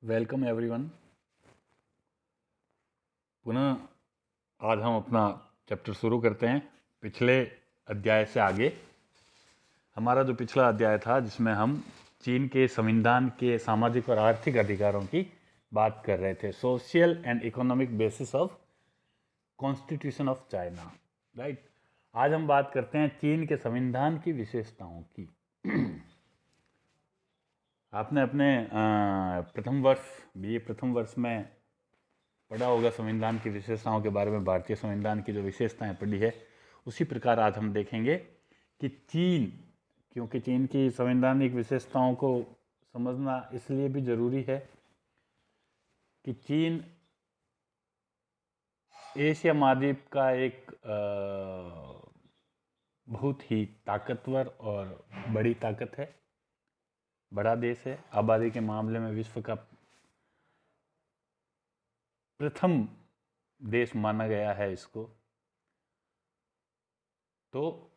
Welcome everyone. पुनः आज हम अपना चैप्टर शुरू करते हैं पिछले अध्याय से आगे। हमारा जो पिछला अध्याय था जिसमें हम चीन के संविधान के सामाजिक और आर्थिक अधिकारों की बात कर रहे थे, social and economic basis of constitution of China, right. आज हम बात करते हैं चीन के संविधान की विशेषताओं की। आपने अपने प्रथम वर्ष बीए प्रथम वर्ष में पढ़ा होगा संविधान की विशेषताओं के बारे में। भारतीय संविधान की जो विशेषताएं पढ़ी है उसी प्रकार आज हम देखेंगे कि चीन, क्योंकि चीन की संवैधानिक विशेषताओं को समझना इसलिए भी जरूरी है कि चीन एशिया महाद्वीप का एक बहुत ही ताकतवर और बड़ी ताकत है, बड़ा देश है। आबादी के मामले में विश्व का प्रथम देश माना गया है इसको। तो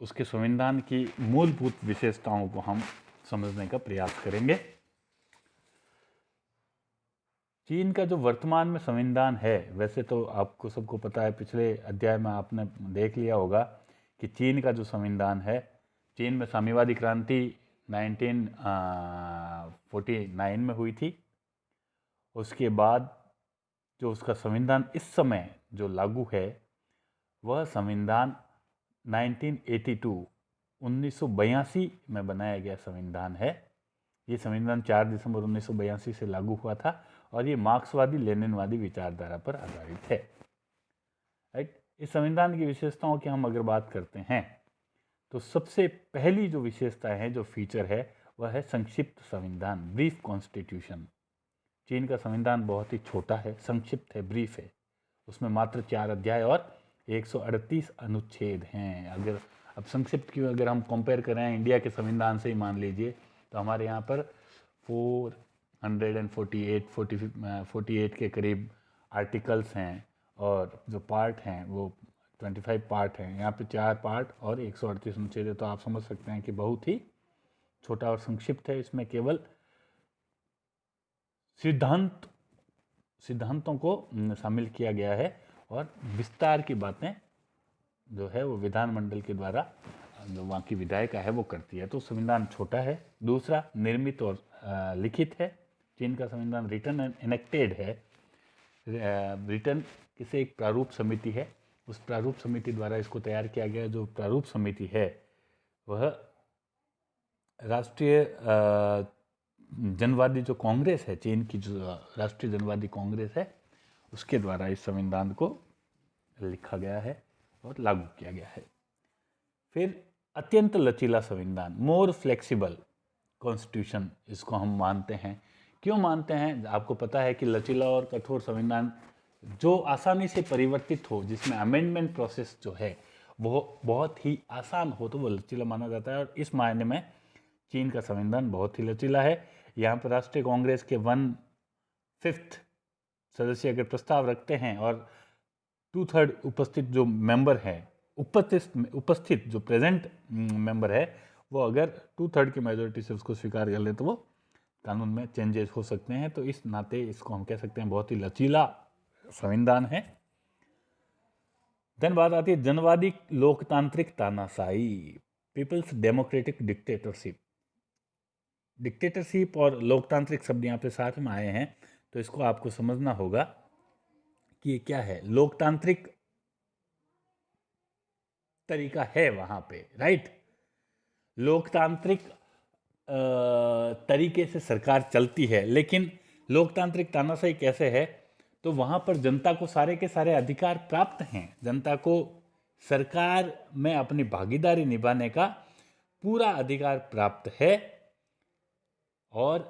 उसके संविधान की मूलभूत विशेषताओं को हम समझने का प्रयास करेंगे। चीन का जो वर्तमान में संविधान है, वैसे तो आपको सबको पता है, पिछले अध्याय में आपने देख लिया होगा कि चीन का जो संविधान है, चीन में साम्यवादी क्रांति 1949 में हुई थी। उसके बाद जो उसका संविधान इस समय जो लागू है वह संविधान 1982 में बनाया गया संविधान है। ये संविधान 4 दिसंबर 1982 से लागू हुआ था और ये मार्क्सवादी लेनिनवादी विचारधारा पर आधारित है, राइट। इस संविधान की विशेषताओं की हम अगर बात करते हैं तो सबसे पहली जो विशेषता है, जो फीचर है, वह है संक्षिप्त संविधान, ब्रीफ कॉन्स्टिट्यूशन। चीन का संविधान बहुत ही छोटा है, संक्षिप्त है, ब्रीफ है। उसमें मात्र 4 अध्याय और 138 अनुच्छेद हैं। अगर अब संक्षिप्त की अगर हम कंपेयर करें इंडिया के संविधान से ही मान लीजिए, तो हमारे यहाँ पर 448 के करीब आर्टिकल्स हैं और जो पार्ट हैं वो 25 पार्ट हैं। यहाँ पे 4 पार्ट और 138 अनुच्छेद है, तो आप समझ सकते हैं कि बहुत ही छोटा और संक्षिप्त है। इसमें केवल सिद्धांतों को शामिल किया गया है और विस्तार की बातें जो है वो विधानमंडल के द्वारा जो वहाँ की विधायिका है वो करती है। तो संविधान छोटा है। दूसरा, निर्मित और लिखित है। चीन का संविधान रिटन एंड इनेक्टेड है। रिटन किसे एक प्रारूप समिति है, उस प्रारूप समिति द्वारा इसको तैयार किया गया। जो प्रारूप समिति है वह राष्ट्रीय जनवादी जो कांग्रेस है, चीन की जो राष्ट्रीय जनवादी कांग्रेस है, उसके द्वारा इस संविधान को लिखा गया है और लागू किया गया है। फिर अत्यंत लचीला संविधान, मोर फ्लेक्सिबल कॉन्स्टिट्यूशन, इसको हम मानते हैं। क्यों मानते हैं? आपको पता है कि लचीला और कठोर संविधान जो आसानी से परिवर्तित हो, जिसमें अमेंडमेंट प्रोसेस जो है वो बहुत ही आसान हो, तो वो लचीला माना जाता है। और इस मायने में चीन का संविधान बहुत ही लचीला है। यहाँ पर राष्ट्रीय कांग्रेस के 1/5 सदस्य अगर प्रस्ताव रखते हैं और 2/3 उपस्थित जो मेंबर है, उपस्थित जो प्रेजेंट मेंबर है, वो अगर 2/3 की मेजोरिटी से उसको स्वीकार कर ले तो वो कानून में चेंजेस हो सकते हैं। तो इस नाते इसको हम कह सकते हैं बहुत ही लचीला संविधान है। देन बात आती है जनवादी लोकतांत्रिक तानाशाही, पीपल्स डेमोक्रेटिक डिक्टेटरशिप। डिक्टेटरशिप और लोकतांत्रिक शब्द यहाँ पे साथ में आए हैं, तो इसको आपको समझना होगा कि ये क्या है। लोकतांत्रिक तरीका है वहाँ पे, राइट। लोकतांत्रिक तरीके से सरकार चलती है, लेकिन लोकतांत्रिक तानाशाही कैसे है? तो वहाँ पर जनता को सारे के सारे अधिकार प्राप्त हैं। जनता को सरकार में अपनी भागीदारी निभाने का पूरा अधिकार प्राप्त है और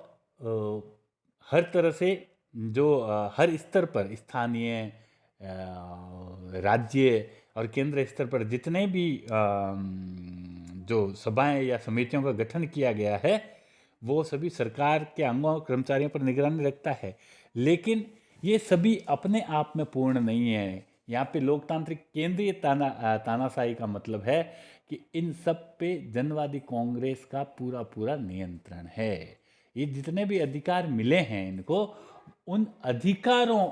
हर तरह से जो हर स्तर पर, स्थानीय, राज्य और केंद्र स्तर पर जितने भी जो सभाएं या समितियों का गठन किया गया है, वो सभी सरकार के अंगों कर्मचारियों पर निगरानी रखता है। लेकिन ये सभी अपने आप में पूर्ण नहीं है। यहाँ पे लोकतांत्रिक केंद्रीय तानाशाही का मतलब है कि इन सब पे जनवादी कांग्रेस का पूरा पूरा नियंत्रण है। ये जितने भी अधिकार मिले हैं इनको, उन अधिकारों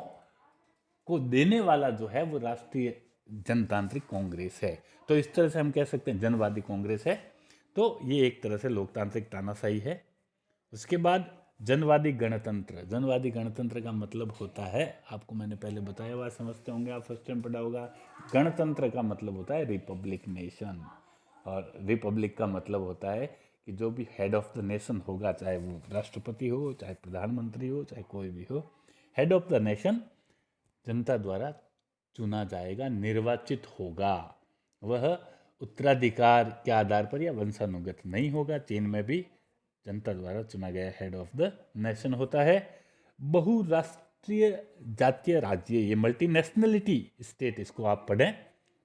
को देने वाला जो है वो राष्ट्रीय जनतांत्रिक कांग्रेस है। तो इस तरह से हम कह सकते हैं जनवादी कांग्रेस है। तो ये एक तरह से लोकतांत्रिक तानाशाही है। उसके बाद जनवादी गणतंत्र। जनवादी गणतंत्र का मतलब होता है, आपको मैंने पहले बताया हुआ, समझते होंगे, आप फर्स्ट टाइम पढ़ा होगा। गणतंत्र का मतलब होता है रिपब्लिक नेशन, और रिपब्लिक का मतलब होता है कि जो भी हेड ऑफ द नेशन होगा, चाहे वो राष्ट्रपति हो, चाहे प्रधानमंत्री हो, चाहे कोई भी हो, हेड ऑफ द नेशन जनता द्वारा चुना जाएगा, निर्वाचित होगा। वह उत्तराधिकार के आधार पर या वंशानुगत नहीं होगा। चीन में भी जनता द्वारा चुना गया हेड ऑफ द नेशन होता है। बहुराष्ट्रीय जातीय राज्य, ये मल्टीनेशनलिटी स्टेट, इसको आप पढ़ें।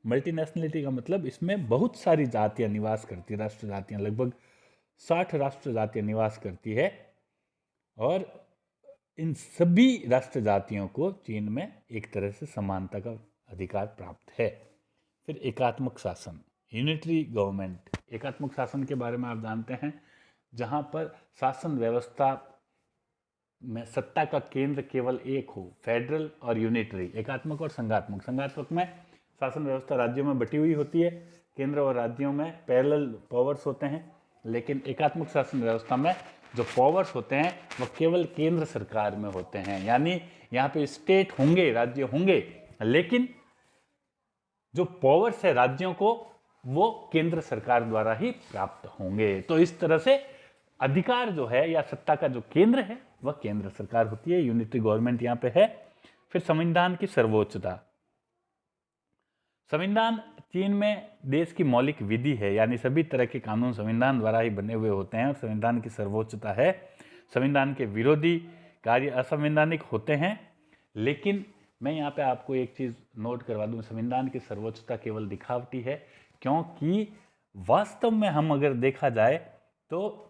मल्टीनेशनलिटी का मतलब इसमें बहुत सारी जातियां निवास करती है, राष्ट्र जातियां, लगभग 60 राष्ट्र जातियां निवास करती है, और इन सभी राष्ट्र जातियों को चीन में एक तरह से समानता का अधिकार प्राप्त है। फिर एकात्मक शासन, यूनिटरी गवर्नमेंट। एकात्मक शासन के बारे में आप जानते हैं, जहाँ पर शासन व्यवस्था में सत्ता का केंद्र केवल एक हो, फेडरल और यूनिटरी। एकात्मक और संघात्मक। संघात्मक में शासन व्यवस्था राज्यों में बटी हुई होती है, केंद्र और राज्यों में पैरेलल पावर्स होते हैं। लेकिन एकात्मक शासन व्यवस्था में जो पावर्स होते हैं वो केवल केंद्र सरकार में होते हैं, यानी यहाँ पे स्टेट होंगे, राज्य होंगे, लेकिन जो पावर्स है राज्यों को, वो केंद्र सरकार द्वारा ही प्राप्त होंगे। तो इस तरह से अधिकार जो है या सत्ता का जो केंद्र है वह केंद्र सरकार होती है, यूनिटरी गवर्नमेंट यहाँ पे है। फिर संविधान की सर्वोच्चता। संविधान चीन में देश की मौलिक विधि है, यानी सभी तरह के कानून संविधान द्वारा ही बने हुए होते हैं, और संविधान की सर्वोच्चता है। संविधान के विरोधी कार्य असंवैधानिक होते हैं। लेकिन मैं यहाँ पे आपको एक चीज़ नोट करवा दूँ, संविधान की सर्वोच्चता केवल दिखावटी है, क्योंकि वास्तव में हम अगर देखा जाए तो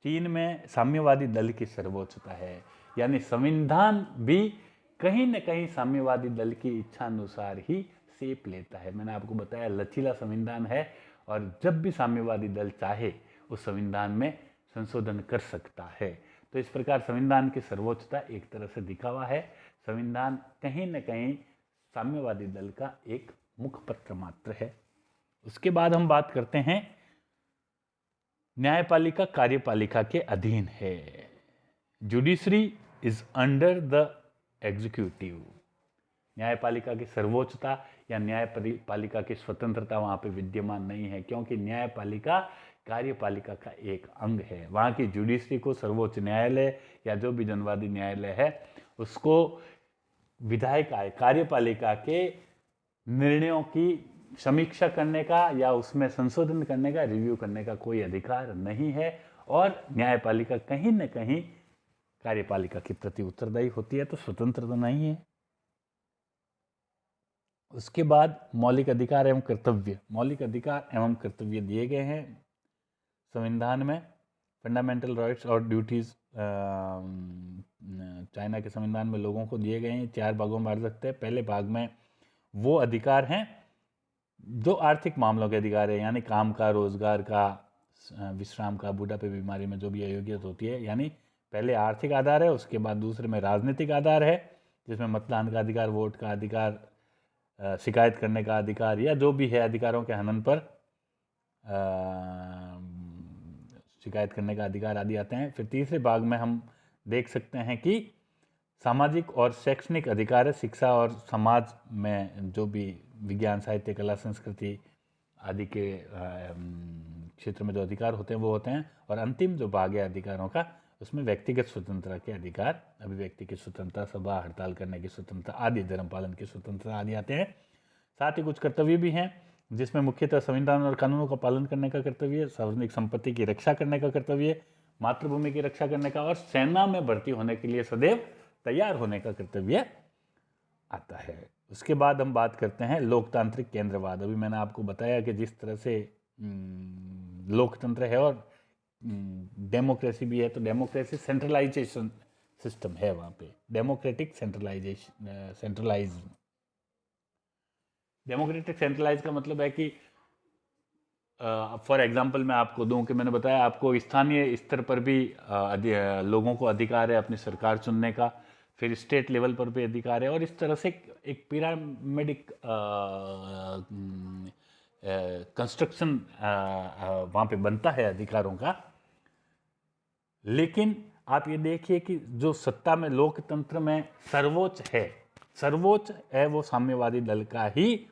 चीन में साम्यवादी दल की सर्वोच्चता है, यानी संविधान भी कहीं न कहीं साम्यवादी दल की इच्छा अनुसार ही शेप लेता है। मैंने आपको बताया लचीला संविधान है, और जब भी साम्यवादी दल चाहे उस संविधान में संशोधन कर सकता है। तो इस प्रकार संविधान की सर्वोच्चता एक तरह से दिखावा है। संविधान कहीं न कहीं साम्यवादी दल का एक मुखपत्र मात्र है। उसके बाद हम बात करते हैं न्यायपालिका कार्यपालिका के अधीन है। Judiciary is under the executive. न्यायपालिका की सर्वोच्चता या न्यायपालिका की स्वतंत्रता वहाँ पे विद्यमान नहीं है, क्योंकि न्यायपालिका कार्यपालिका का एक अंग है। वहाँ की जुडिशरी को सर्वोच्च न्यायालय या जो भी जनवादी न्यायालय है उसको विधायक आय कार्यपालिका के निर्णयों की समीक्षा करने का या उसमें संशोधन करने का, रिव्यू करने का कोई अधिकार नहीं है, और न्यायपालिका कहीं न कहीं कार्यपालिका के प्रति उत्तरदायी होती है, तो स्वतंत्र तो नहीं है। उसके बाद मौलिक अधिकार एवं कर्तव्य। मौलिक अधिकार एवं कर्तव्य दिए गए हैं संविधान में। फंडामेंटल राइट्स और ड्यूटीज चाइना के संविधान में लोगों को दिए गए हैं। 4 भागों में बांट सकते हैं। पहले भाग में वो अधिकार हैं जो आर्थिक मामलों के अधिकार है, यानी काम का, रोजगार का, विश्राम का, बुढ़ापे, बीमारी में जो भी अयोग्यता होती है, यानी पहले आर्थिक आधार है। उसके बाद दूसरे में राजनीतिक आधार है, जिसमें मतदान का अधिकार, वोट का अधिकार, शिकायत करने का अधिकार, या जो भी है अधिकारों के हनन पर शिकायत करने का अधिकार आदि आते हैं। फिर तीसरे भाग में हम देख सकते हैं कि सामाजिक और शैक्षणिक अधिकार है, शिक्षा और समाज में जो भी विज्ञान, साहित्य, कला, संस्कृति आदि के क्षेत्र में जो अधिकार होते हैं वो होते हैं। और अंतिम जो भाग है अधिकारों का, उसमें व्यक्तिगत स्वतंत्रता के अधिकार, अभिव्यक्ति की स्वतंत्रता, सभा हड़ताल करने की स्वतंत्रता आदि, धर्म पालन की स्वतंत्रता आदि आते हैं। साथ ही कुछ कर्तव्य भी हैं, जिसमें मुख्यतः संविधान और कानूनों का पालन करने का कर्तव्य, सार्वजनिक संपत्ति की रक्षा करने का कर्तव्य, मातृभूमि की रक्षा करने का, और सेना में भर्ती होने के लिए सदैव तैयार होने का कर्तव्य आता है। उसके बाद हम बात करते हैं लोकतांत्रिक केंद्रवाद। अभी मैंने आपको बताया कि जिस तरह से लोकतंत्र है और डेमोक्रेसी भी है, तो डेमोक्रेसी सेंट्रलाइजेशन सिस्टम है वहाँ पे, डेमोक्रेटिक सेंट्रलाइज का मतलब है कि फॉर एग्जांपल मैं आपको दूं कि मैंने बताया आपको स्थानीय स्तर पर भी लोगों को अधिकार है अपनी सरकार चुनने का, फिर स्टेट लेवल पर भी अधिकार है, और इस तरह से एक पिरामिडिक कंस्ट्रक्शन वहाँ पे बनता है अधिकारों का। लेकिन आप ये देखिए कि जो सत्ता में लोकतंत्र में सर्वोच्च है वो साम्यवादी दल का ही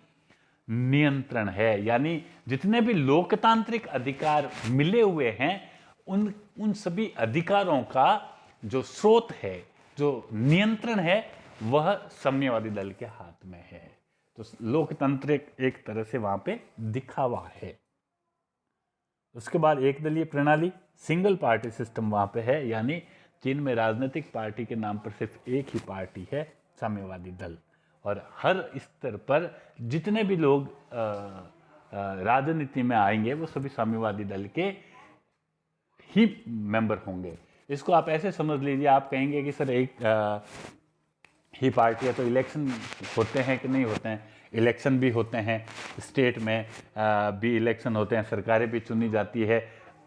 नियंत्रण है। यानी जितने भी लोकतांत्रिक अधिकार मिले हुए हैं उन सभी अधिकारों का जो स्रोत है, जो नियंत्रण है, वह साम्यवादी दल के हाथ में है। तो लोकतांत्रिक एक तरह से वहां पे दिखावा है। उसके बाद एक दलीय प्रणाली, सिंगल पार्टी सिस्टम वहां पे है, यानी चीन में राजनीतिक पार्टी के नाम पर सिर्फ एक ही पार्टी है, साम्यवादी दल, और हर स्तर पर जितने भी लोग राजनीति में आएंगे वो सभी साम्यवादी दल के ही मेंबर होंगे। इसको आप ऐसे समझ लीजिए, आप कहेंगे कि सर एक ही पार्टी है तो इलेक्शन होते हैं कि नहीं होते हैं? इलेक्शन भी होते हैं, स्टेट में भी इलेक्शन होते हैं, सरकारें भी चुनी जाती है,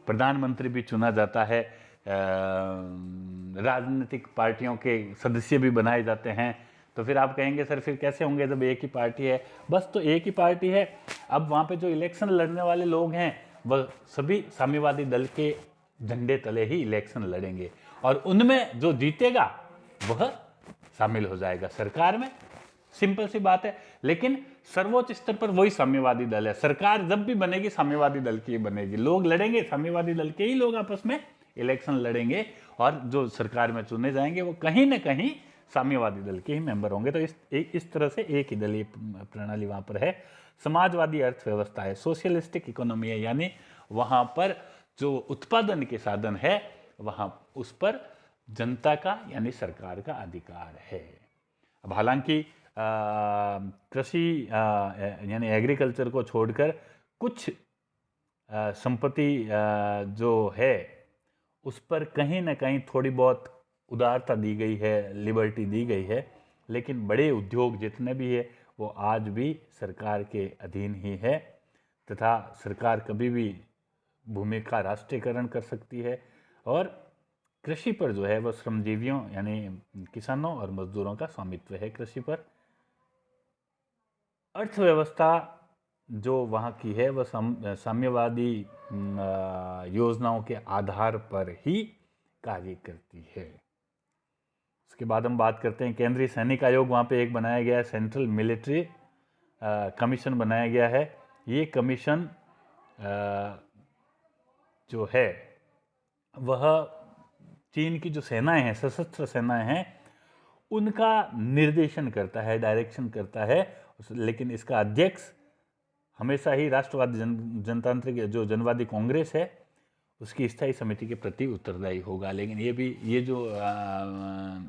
प्रधानमंत्री भी चुना जाता है, राजनीतिक पार्टियों के सदस्य भी बनाए जाते हैं। तो फिर आप कहेंगे सर फिर कैसे होंगे जब एक ही पार्टी है? बस तो एक ही पार्टी है। अब वहाँ पे जो इलेक्शन लड़ने वाले लोग हैं वह सभी साम्यवादी दल के झंडे तले ही इलेक्शन लड़ेंगे, और उनमें जो जीतेगा वह शामिल हो जाएगा सरकार में। सिंपल सी बात है। लेकिन सर्वोच्च स्तर पर वही साम्यवादी दल है। सरकार जब भी बनेगी साम्यवादी दल की बनेगी, लोग लड़ेंगे, साम्यवादी दल के ही लोग आपस में इलेक्शन लड़ेंगे, और जो सरकार में चुने जाएंगे वो कहीं ना कहीं साम्यवादी दल के ही मेंबर होंगे। तो इस तरह से एक ही दलीय प्रणाली वहां पर है। समाजवादी अर्थव्यवस्था है, सोशलिस्टिक इकोनॉमी है, यानी वहां पर जो उत्पादन के साधन है वहां उस पर जनता का यानी सरकार का अधिकार है। अब हालांकि कृषि यानी एग्रीकल्चर को छोड़कर कुछ संपत्ति जो है उस पर कहीं ना कहीं थोड़ी बहुत उदारता दी गई है, लिबर्टी दी गई है, लेकिन बड़े उद्योग जितने भी है वो आज भी सरकार के अधीन ही है, तथा सरकार कभी भी भूमि का राष्ट्रीयकरण कर सकती है, और कृषि पर जो है वह श्रमजीवियों यानी किसानों और मजदूरों का स्वामित्व है कृषि पर। अर्थव्यवस्था जो वहाँ की है वह साम्यवादी योजनाओं के आधार पर ही कार्य करती है। उसके बाद हम बात करते हैं केंद्रीय सैनिक आयोग। वहाँ पे एक बनाया गया है, सेंट्रल मिलिट्री कमीशन बनाया गया है। ये कमीशन जो है वह चीन की जो सेनाएं हैं, सशस्त्र सेनाएं हैं, उनका निर्देशन करता है, डायरेक्शन करता है। लेकिन इसका अध्यक्ष हमेशा ही राष्ट्रवादी जनतांत्रिक जो जनवादी कांग्रेस है उसकी स्थायी समिति के प्रति उत्तरदायी होगा। लेकिन ये जो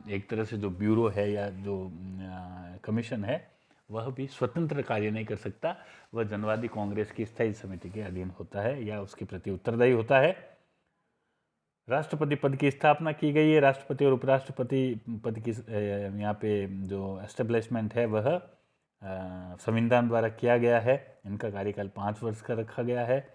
एक तरह से जो ब्यूरो है या जो कमीशन है वह भी स्वतंत्र कार्य नहीं कर सकता, वह जनवादी कांग्रेस की स्थायी समिति के अधीन होता है या उसके प्रति उत्तरदायी होता है। राष्ट्रपति पद की स्थापना की गई है। राष्ट्रपति और उपराष्ट्रपति पद की यहाँ पे जो एस्टेब्लिशमेंट है वह संविधान द्वारा किया गया है। इनका कार्यकाल 5 वर्ष का रखा गया है,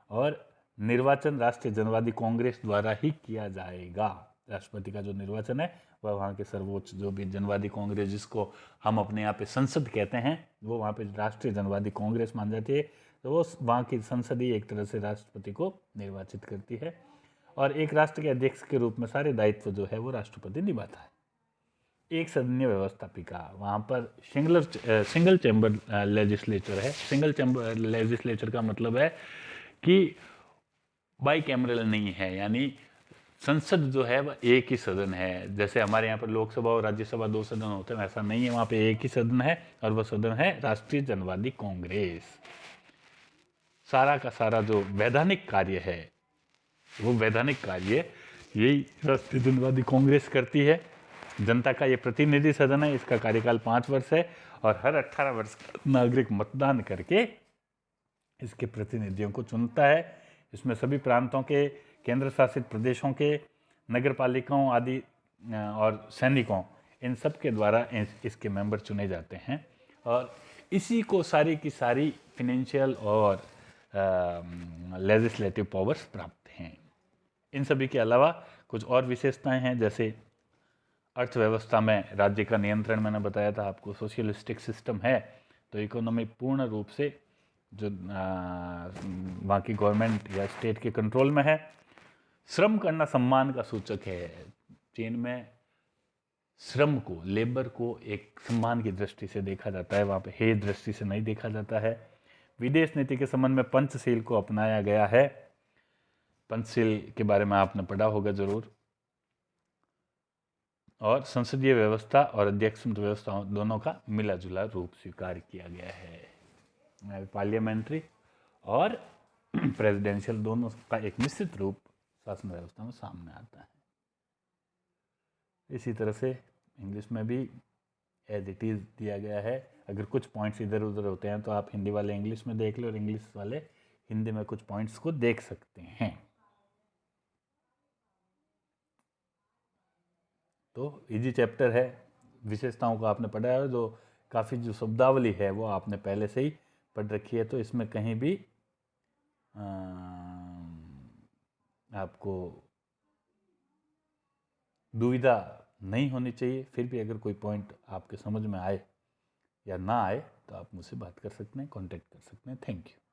और निर्वाचन राष्ट्रीय जनवादी कांग्रेस द्वारा ही किया जाएगा। राष्ट्रपति का जो निर्वाचन है वह वहाँ के सर्वोच्च जो भी जनवादी कांग्रेस, जिसको हम अपने यहाँ पे संसद कहते हैं, वो वहाँ पे राष्ट्रीय जनवादी कांग्रेस मान जाती है। तो वो वहाँ की संसद ही एक तरह से राष्ट्रपति को निर्वाचित करती है, और एक राष्ट्र के अध्यक्ष के रूप में सारे दायित्व जो है वो राष्ट्रपति निभाता है। एक सदनीय व्यवस्थापिका, वहाँ पर सिंगल चैम्बर लेजिस्लेचर है। सिंगल चैम्बर लेजिस्लेचर का मतलब है कि बाई कैमरल नहीं है, यानी संसद जो है वह एक ही सदन है। जैसे हमारे यहाँ पर लोकसभा और राज्यसभा 2 सदन होते हैं, ऐसा नहीं है, वहाँ पे एक ही सदन है, और वह सदन है राष्ट्रीय जनवादी कांग्रेस। सारा का सारा जो वैधानिक कार्य है वो वैधानिक कार्य यही राष्ट्रीय जनवादी कांग्रेस करती है। जनता का ये प्रतिनिधि सदन है, इसका कार्यकाल 5 वर्ष है, और हर 18 वर्ष नागरिक मतदान करके इसके प्रतिनिधियों को चुनता है। इसमें सभी प्रांतों के, केंद्र शासित प्रदेशों के, नगर पालिकाओं आदि और सैनिकों, इन सब के द्वारा इसके मेंबर चुने जाते हैं, और इसी को सारी की सारी फिनेंशियल और लेजिस्लेटिव पावर्स प्राप्त हैं। इन सभी के अलावा कुछ और विशेषताएं हैं, जैसे अर्थव्यवस्था में राज्य का नियंत्रण, मैंने बताया था आपको, सोशलिस्टिक सिस्टम है तो इकोनॉमी पूर्ण रूप से जो वहाँ की गवर्नमेंट या स्टेट के कंट्रोल में है। श्रम करना सम्मान का सूचक है। चीन में श्रम को, लेबर को एक सम्मान की दृष्टि से देखा जाता है, वहाँ पे हेय दृष्टि से नहीं देखा जाता है। विदेश नीति के संबंध में पंचशील को अपनाया गया है। पंचशील के बारे में आपने पढ़ा होगा जरूर। और संसदीय व्यवस्था और अध्यक्ष व्यवस्था दोनों का मिला जुला रूप स्वीकार किया गया है। पार्लियामेंट्री और प्रेसिडेंशियल दोनों का एक मिश्रित रूप शासन व्यवस्था में सामने आता है। इसी तरह से इंग्लिश में भी एज इट इज़ दिया गया है। अगर कुछ पॉइंट्स इधर उधर होते हैं तो आप हिंदी वाले इंग्लिश में देख लो और इंग्लिश वाले हिंदी में कुछ पॉइंट्स को देख सकते हैं। तो इजी चैप्टर है, विशेषताओं को आपने पढ़ा है, जो काफ़ी जो शब्दावली है वो आपने पहले से ही पढ़ रखी है, तो इसमें कहीं भी आपको दुविधा नहीं होनी चाहिए। फिर भी अगर कोई पॉइंट आपके समझ में आए या ना आए तो आप मुझसे बात कर सकते हैं, कांटेक्ट कर सकते हैं। Thank you.